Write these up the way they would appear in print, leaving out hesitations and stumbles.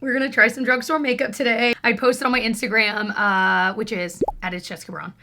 We're gonna try some drugstore makeup today. I posted on my Instagram, which is @Braun.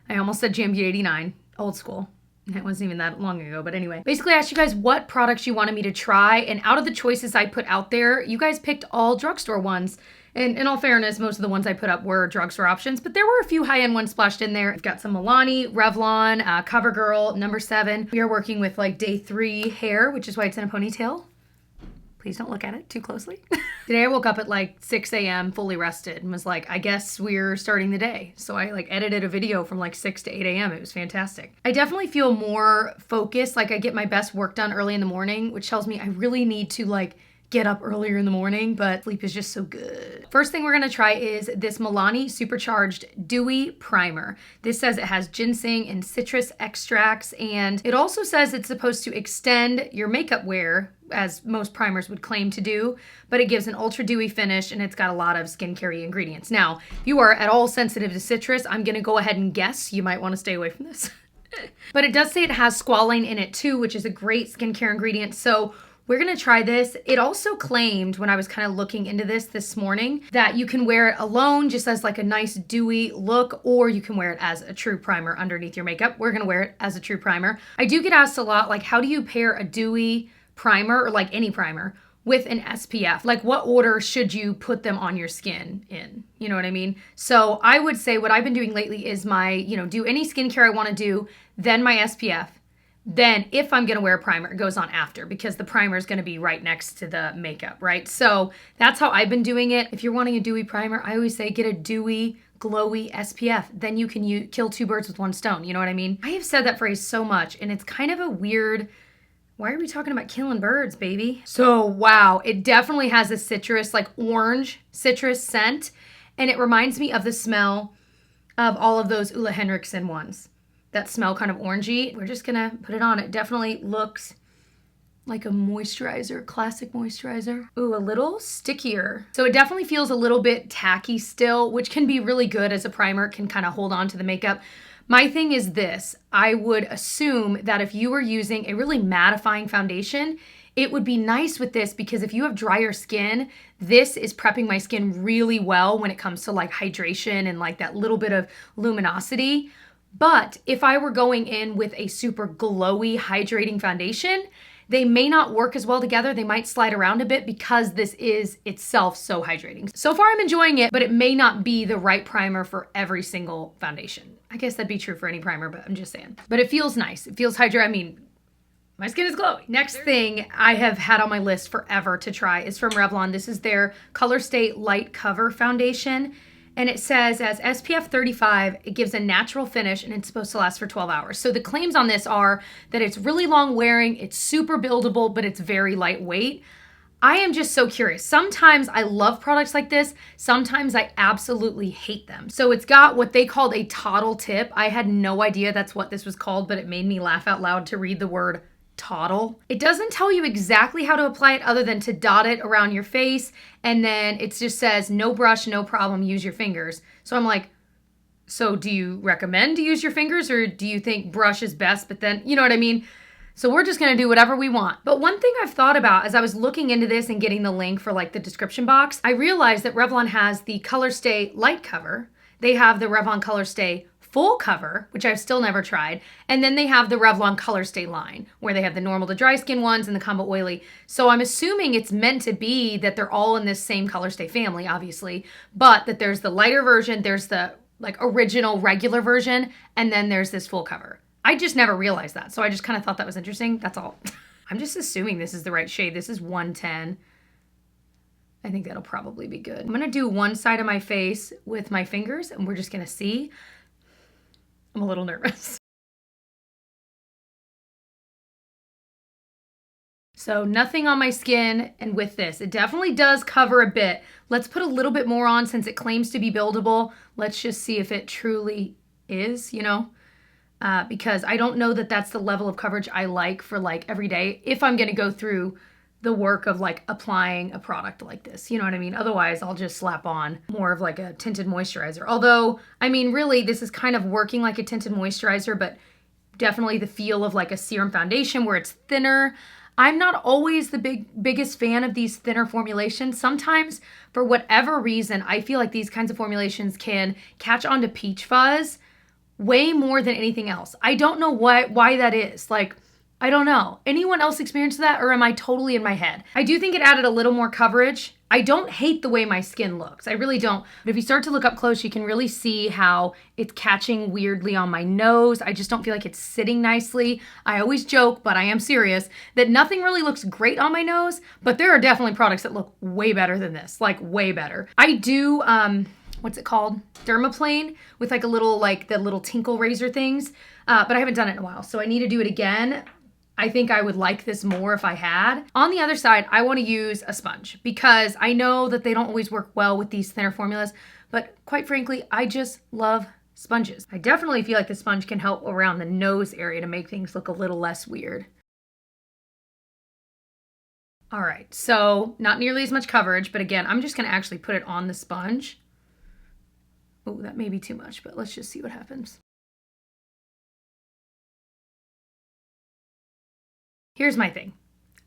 I almost said JamB89, old school. It wasn't even that long ago, but anyway. Basically, I asked you guys what products you wanted me to try, and out of the choices I put out there, you guys picked all drugstore ones. And in all fairness, most of the ones I put up were drugstore options, but there were a few high-end ones splashed in there. I've got some Milani, Revlon, Covergirl, number 7. We are working with like day 3 hair, which is why it's in a ponytail. Please don't look at it too closely. Today I woke up at like 6 a.m. fully rested and was like, I guess we're starting the day. So I like edited a video from like 6 to 8 a.m. It was fantastic. I definitely feel more focused. Like I get my best work done early in the morning, which tells me I really need to like get up earlier in the morning, but sleep is just so good. First thing we're gonna try is this Milani Supercharged Dewy Primer. This says it has ginseng and citrus extracts, and it also says it's supposed to extend your makeup wear, as most primers would claim to do, but it gives an ultra dewy finish and it's got a lot of skincare ingredients. Now, if you are at all sensitive to citrus, I'm gonna go ahead and guess you might wanna stay away from this. But it does say it has squalane in it too, which is a great skincare ingredient. So we're gonna try this. It also claimed when I was kind of looking into this morning that you can wear it alone just as like a nice dewy look, or you can wear it as a true primer underneath your makeup. We're gonna wear it as a true primer. I do get asked a lot, like how do you pair a dewy primer or like any primer with an SPF? Like what order should you put them on your skin in? You know what I mean? So I would say what I've been doing lately is do any skincare I wanna do, then my SPF. Then if I'm gonna wear a primer, it goes on after because the primer is gonna be right next to the makeup, right? So that's how I've been doing it. If you're wanting a dewy primer, I always say get a dewy, glowy SPF. Then you can kill 2 birds with 1 stone, you know what I mean? I have said that phrase so much and it's kind of a weird, why are we talking about killing birds, baby? So wow, it definitely has a citrus, like orange citrus scent. And it reminds me of the smell of all of those Ulla Henriksen ones that smell kind of orangey. We're just gonna put it on. It definitely looks like a moisturizer, classic moisturizer. Ooh, a little stickier. So it definitely feels a little bit tacky still, which can be really good as a primer. It can kind of hold on to the makeup. My thing is this, I would assume that if you were using a really mattifying foundation, it would be nice with this because if you have drier skin, this is prepping my skin really well when it comes to like hydration and like that little bit of luminosity. But if I were going in with a super glowy, hydrating foundation, they may not work as well together. They might slide around a bit because this is itself so hydrating. So far I'm enjoying it, but it may not be the right primer for every single foundation. I guess that'd be true for any primer, but I'm just saying. But it feels nice. It feels hydrating. I mean, my skin is glowy. Next thing I have had on my list forever to try is from Revlon. This is their Colorstay Light Cover Foundation. And it says as SPF 35, it gives a natural finish and it's supposed to last for 12 hours. So the claims on this are that it's really long wearing, it's super buildable, but it's very lightweight. I am just so curious. Sometimes I love products like this. Sometimes I absolutely hate them. So it's got what they called a toddle tip. I had no idea that's what this was called, but it made me laugh out loud to read the word toddle. It doesn't tell you exactly how to apply it other than to dot it around your face, and then it just says no brush, no problem, use your fingers. So I'm like, so do you recommend to use your fingers or do you think brush is best, but then, you know what I mean? So we're just gonna do whatever we want. But one thing I've thought about as I was looking into this and getting the link for like the description box, I realized that Revlon has the Colorstay Light Cover. They have the Revlon Colorstay Full Cover, which I've still never tried. And then they have the Revlon Colorstay line, where they have the normal to dry skin ones and the combo oily. So I'm assuming it's meant to be that they're all in this same Colorstay family, obviously, but that there's the lighter version, there's the like original regular version, and then there's this full cover. I just never realized that. So I just kind of thought that was interesting. That's all. I'm just assuming this is the right shade. This is 110. I think that'll probably be good. I'm gonna do one side of my face with my fingers and we're just gonna see. I'm a little nervous. So nothing on my skin, and with this, it definitely does cover a bit. Let's put a little bit more on since it claims to be buildable. Let's just see if it truly is, you know, because I don't know that that's the level of coverage I like for like every day if I'm gonna go through the work of like applying a product like this, you know what I mean? Otherwise, I'll just slap on more of like a tinted moisturizer. Although, I mean, really, this is kind of working like a tinted moisturizer, but definitely the feel of like a serum foundation where it's thinner. I'm not always the biggest fan of these thinner formulations. Sometimes, for whatever reason, I feel like these kinds of formulations can catch on to peach fuzz way more than anything else. I don't know why that is. Like, I don't know. Anyone else experience that, or am I totally in my head? I do think it added a little more coverage. I don't hate the way my skin looks. I really don't. But if you start to look up close, you can really see how it's catching weirdly on my nose. I just don't feel like it's sitting nicely. I always joke, but I am serious, that nothing really looks great on my nose, but there are definitely products that look way better than this, like way better. I do, what's it called? Dermaplane with like a little, like the little tinkle razor things, but I haven't done it in a while, so I need to do it again. I think I would like this more if I had. On the other side, I want to use a sponge because I know that they don't always work well with these thinner formulas, but quite frankly, I just love sponges. I definitely feel like the sponge can help around the nose area to make things look a little less weird. All right, so not nearly as much coverage, but again, I'm just gonna actually put it on the sponge. Oh, that may be too much, but let's just see what happens. Here's my thing.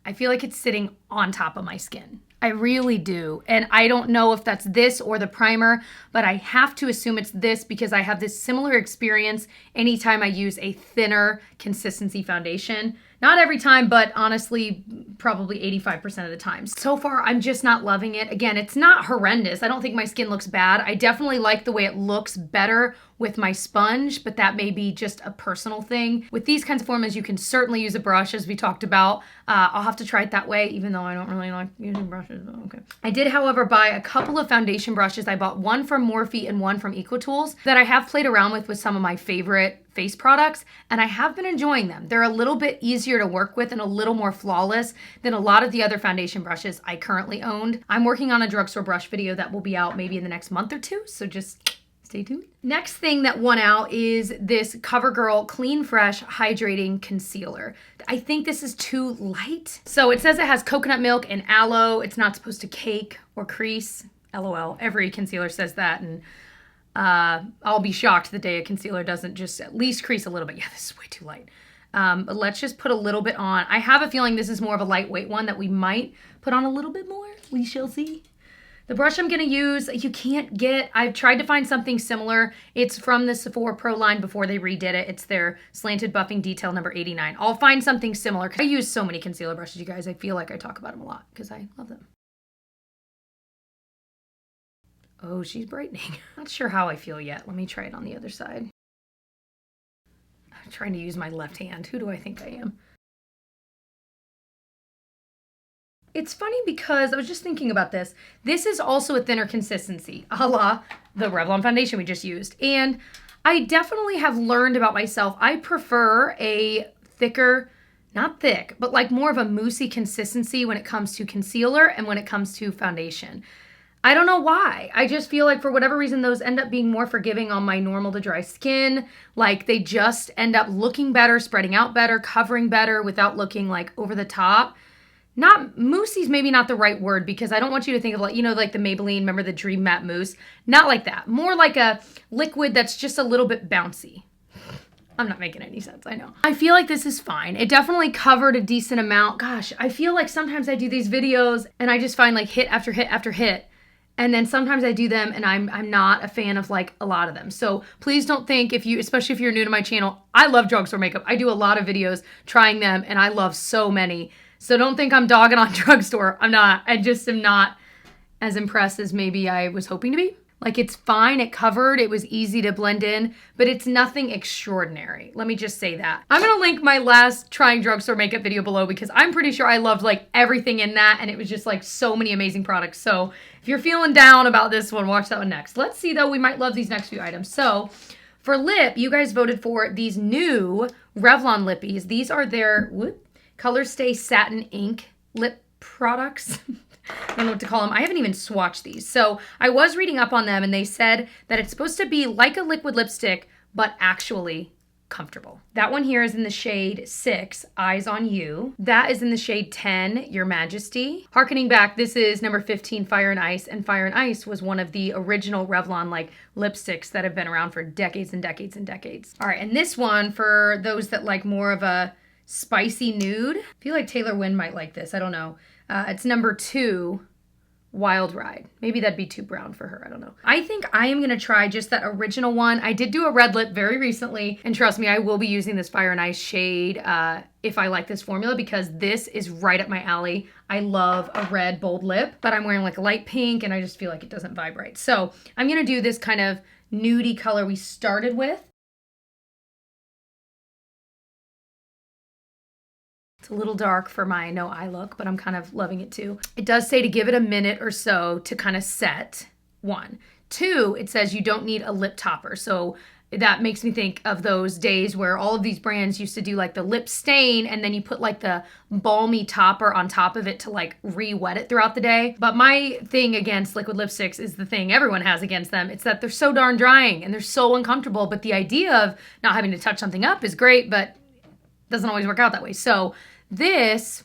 I feel like it's sitting on top of my skin. I really do. And I don't know if that's this or the primer, but I have to assume it's this because I have this similar experience anytime I use a thinner consistency foundation. Not every time, but honestly, probably 85% of the time. So far, I'm just not loving it. Again, it's not horrendous. I don't think my skin looks bad. I definitely like the way it looks better with my sponge, but that may be just a personal thing. With these kinds of formulas, you can certainly use a brush, as we talked about. I'll have to try it that way, even though I don't really like using brushes. Okay. I did, however, buy a couple of foundation brushes. I bought one from Morphe and one from EcoTools that I have played around with some of my favorite face products, and I have been enjoying them. They're a little bit easier to work with and a little more flawless than a lot of the other foundation brushes I currently owned. I'm working on a drugstore brush video that will be out maybe in the next month or two, so just stay tuned. Next thing that won out is this Covergirl Clean Fresh Hydrating Concealer. I think this is too light. So it says it has coconut milk and aloe. It's not supposed to cake or crease. LOL. Every concealer says that, and I'll be shocked the day a concealer doesn't just at least crease a little bit. Yeah, this is way too light. But let's just put a little bit on. I have a feeling this is more of a lightweight one that we might put on a little bit more. We shall see. The brush I'm going to use, you can't get, I've tried to find something similar. It's from the Sephora Pro line before they redid it. It's their Slanted Buffing Detail number 89. I'll find something similar. I use so many concealer brushes, you guys. I feel like I talk about them a lot because I love them. Oh, she's brightening. Not sure how I feel yet. Let me try it on the other side. I'm trying to use my left hand. Who do I think I am? It's funny because I was just thinking about this. This is also a thinner consistency, a la the Revlon foundation we just used. And I definitely have learned about myself. I prefer a thicker, not thick, but like more of a moussey consistency when it comes to concealer and when it comes to foundation. I don't know why. I just feel like for whatever reason, those end up being more forgiving on my normal to dry skin. Like they just end up looking better, spreading out better, covering better without looking like over the top. Not moussey's maybe not the right word because I don't want you to think of like, you know, like the Maybelline, remember the Dream Matte Mousse? Not like that. More like a liquid that's just a little bit bouncy. I'm not making any sense, I know. I feel like this is fine. It definitely covered a decent amount. Gosh, I feel like sometimes I do these videos and I just find like hit after hit after hit. And then sometimes I do them and I'm not a fan of like a lot of them. So please don't think especially if you're new to my channel, I love drugstore makeup. I do a lot of videos trying them and I love so many. So don't think I'm dogging on drugstore. I'm not. I just am not as impressed as maybe I was hoping to be. Like it's fine, it covered, it was easy to blend in, but it's nothing extraordinary. Let me just say that. I'm gonna link my last trying drugstore makeup video below because I'm pretty sure I loved like everything in that and it was just like so many amazing products. So if you're feeling down about this one, watch that one next. Let's see though, we might love these next few items. So for lip, you guys voted for these new Revlon lippies. These are their Colorstay Satin Ink lip products. I don't know what to call them. I haven't even swatched these. So I was reading up on them and they said that it's supposed to be like a liquid lipstick, but actually comfortable. That one here is in the shade 6, Eyes on You. That is in the shade 10, Your Majesty. Harkening back, this is number 15, Fire and Ice. And Fire and Ice was one of the original Revlon like lipsticks that have been around for decades and decades and decades. All right, and this one, for those that like more of a Spicy Nude. I feel like Taylor Wynn might like this. I don't know. It's number 2, Wild Ride. Maybe that'd be too brown for her. I don't know. I think I am going to try just that original one. I did do a red lip very recently. And trust me, I will be using this Fire and Ice shade if I like this formula, because this is right up my alley. I love a red bold lip, but I'm wearing like a light pink and I just feel like it doesn't vibe right. So I'm going to do this kind of nudie color we started with. It's a little dark for my no eye look, but I'm kind of loving it too. It does say to give it a minute or so to kind of set, 1. 2, it says you don't need a lip topper. So that makes me think of those days where all of these brands used to do like the lip stain and then you put like the balmy topper on top of it to like re-wet it throughout the day. But my thing against liquid lipsticks is the thing everyone has against them. It's that they're so darn drying and they're so uncomfortable. But the idea of not having to touch something up is great, but doesn't always work out that way. So this,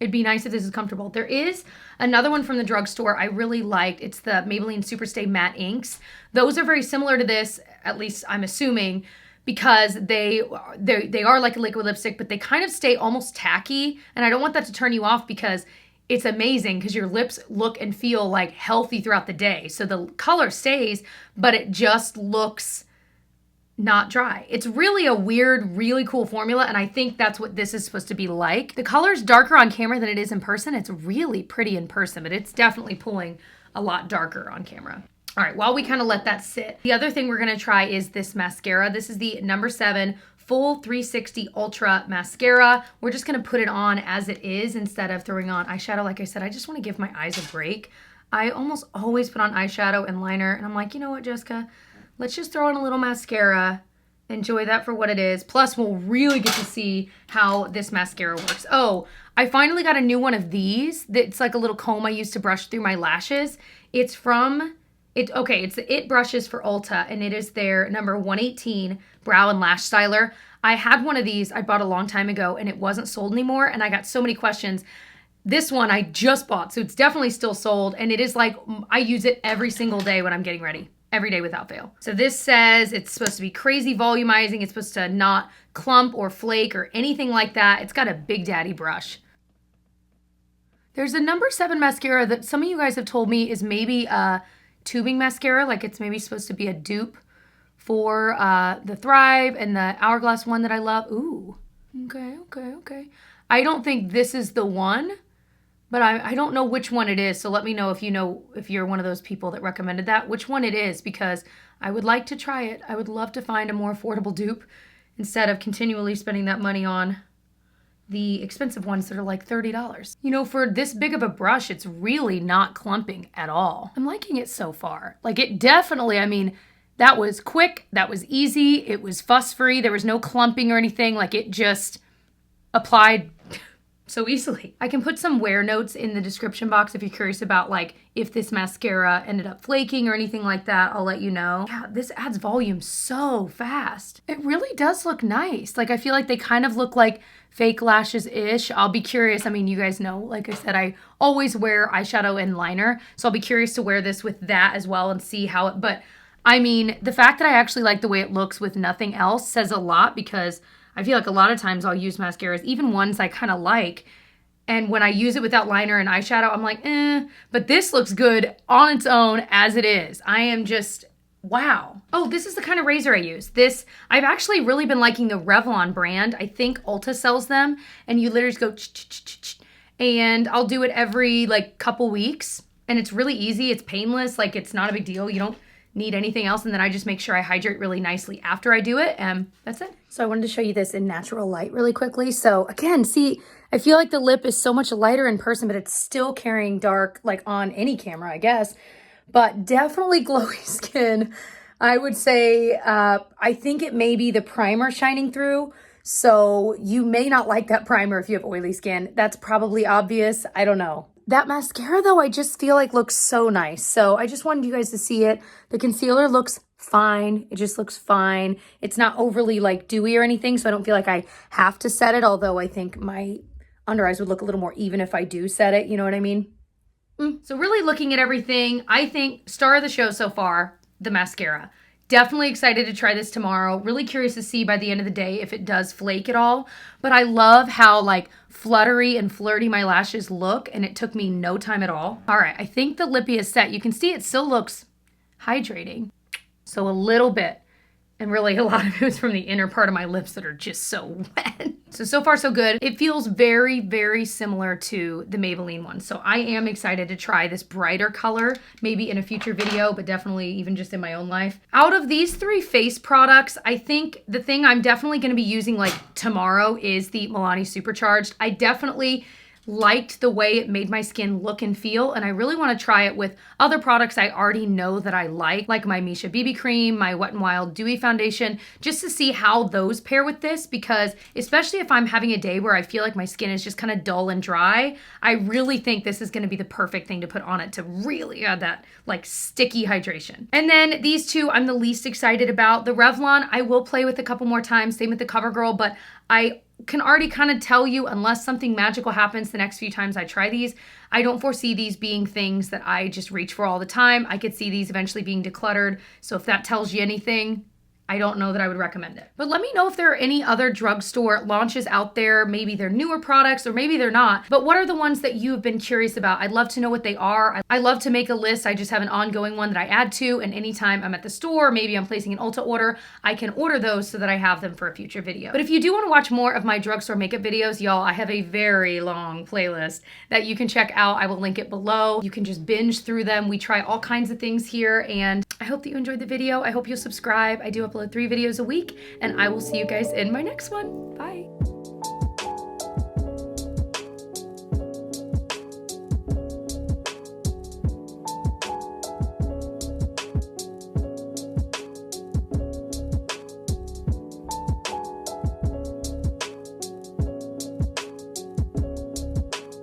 it'd be nice if this is comfortable. There is another one from the drugstore I really liked. It's the Maybelline Superstay Matte Inks. Those are very similar to this, at least I'm assuming, because they are like a liquid lipstick, but they kind of stay almost tacky. And I don't want that to turn you off because it's amazing because your lips look and feel like healthy throughout the day. So the color stays, but it just looks not dry. It's really a weird, really cool formula, and I think that's what this is supposed to be like. The color's darker on camera than it is in person. It's really pretty in person, but it's definitely pulling a lot darker on camera. All right, while we kind of let that sit, the other thing we're gonna try is this mascara. This is the number 7 Full 360 Ultra Mascara. We're just gonna put it on as it is instead of throwing on eyeshadow. Like I said, I just wanna give my eyes a break. I almost always put on eyeshadow and liner, and I'm like, you know what, Jessica? Let's just throw on a little mascara, enjoy that for what it is. Plus, we'll really get to see how this mascara works. Oh, I finally got a new one of these. It's like a little comb I use to brush through my lashes. It's from, it's the It Brushes for Ulta, and it is their number 118 Brow and Lash Styler. I had one of these I bought a long time ago, and it wasn't sold anymore, and I got so many questions. This one I just bought, so it's definitely still sold, and it is like, I use it every single day when I'm getting ready. Every day without fail. So this says it's supposed to be crazy volumizing. It's supposed to not clump or flake or anything like that. It's got a big daddy brush. There's a number 7 mascara that some of you guys have told me is maybe a tubing mascara. Like it's maybe supposed to be a dupe for the Thrive and the Hourglass one that I love. Ooh, okay. I don't think this is the one, but I don't know which one it is, so let me know if you know, if you're one of those people that recommended that, which one it is, because I would like to try it. I would love to find a more affordable dupe instead of continually spending that money on the expensive ones that are like $30. You know, for this big of a brush, it's really not clumping at all. I'm liking it so far. Like it definitely, I mean, that was quick, that was easy, it was fuss-free, there was no clumping or anything, like it just applied so easily. I can put some wear notes in the description box if you're curious about like if this mascara ended up flaking or anything like that. I'll let you know. Yeah, this adds volume so fast. It really does look nice. Like I feel like they kind of look like fake lashes-ish. I'll be curious. I mean, you guys know, like I said, I always wear eyeshadow and liner. So I'll be curious to wear this with that as well and see how it, but I mean, the fact that I actually like the way it looks with nothing else says a lot, because I feel like a lot of times I'll use mascaras, even ones I kind of like, and when I use it without liner and eyeshadow, I'm like, but this looks good on its own as it is. I am just, wow. Oh, this is the kind of razor I use. This, I've actually really been liking the Revlon brand. I think Ulta sells them, and you literally just go, and I'll do it every like couple weeks, and it's really easy. It's painless. Like it's not a big deal. You don't need anything else, and then I just make sure I hydrate really nicely after I do it, and that's it. So I wanted to show you this in natural light really quickly. So again, see, I feel like the lip is so much lighter in person, but it's still carrying dark, like on any camera, I guess, but definitely glowy skin. I would say, I think it may be the primer shining through, so you may not like that primer if you have oily skin. That's probably obvious, I don't know. That mascara, though, I just feel like looks so nice. So I just wanted you guys to see it. The concealer looks fine. It just looks fine. It's not overly like dewy or anything, so I don't feel like I have to set it, although I think my under eyes would look a little more even if I do set it. You know what I mean? So really looking at everything, I think star of the show so far, the mascara. Definitely excited to try this tomorrow. Really curious to see by the end of the day if it does flake at all. But I love how like fluttery and flirty my lashes look, and it took me no time at all. All right, I think the lippy is set. You can see it still looks hydrating. So a little bit. And really a lot of it was from the inner part of my lips that are just so wet. So far so good. It feels very, very similar to the Maybelline one. So I am excited to try this brighter color, maybe in a future video, but definitely even just in my own life. Out of these 3 face products, I think the thing I'm definitely gonna be using like tomorrow is the Milani Supercharged. I definitely liked the way it made my skin look and feel, and I really want to try it with other products I already know that I like my Misha BB cream, my Wet n Wild Dewy foundation, just to see how those pair with this, because especially if I'm having a day where I feel like my skin is just kind of dull and dry, I really think this is going to be the perfect thing to put on it to really add that like sticky hydration. And then these 2 I'm the least excited about. The Revlon I will play with a couple more times, same with the Covergirl, but I can already kind of tell you, unless something magical happens the next few times I try these, I don't foresee these being things that I just reach for all the time. I could see these eventually being decluttered. So if that tells you anything, I don't know that I would recommend it. But let me know if there are any other drugstore launches out there. Maybe they're newer products or maybe they're not. But what are the ones that you have been curious about? I'd love to know what they are. I love to make a list. I just have an ongoing one that I add to, and anytime I'm at the store, maybe I'm placing an Ulta order, I can order those so that I have them for a future video. But if you do want to watch more of my drugstore makeup videos, y'all, I have a very long playlist that you can check out. I will link it below. You can just binge through them. We try all kinds of things here, and I hope that you enjoyed the video. I hope you'll subscribe. I do upload 3 videos a week, and I will see you guys in my next one. Bye.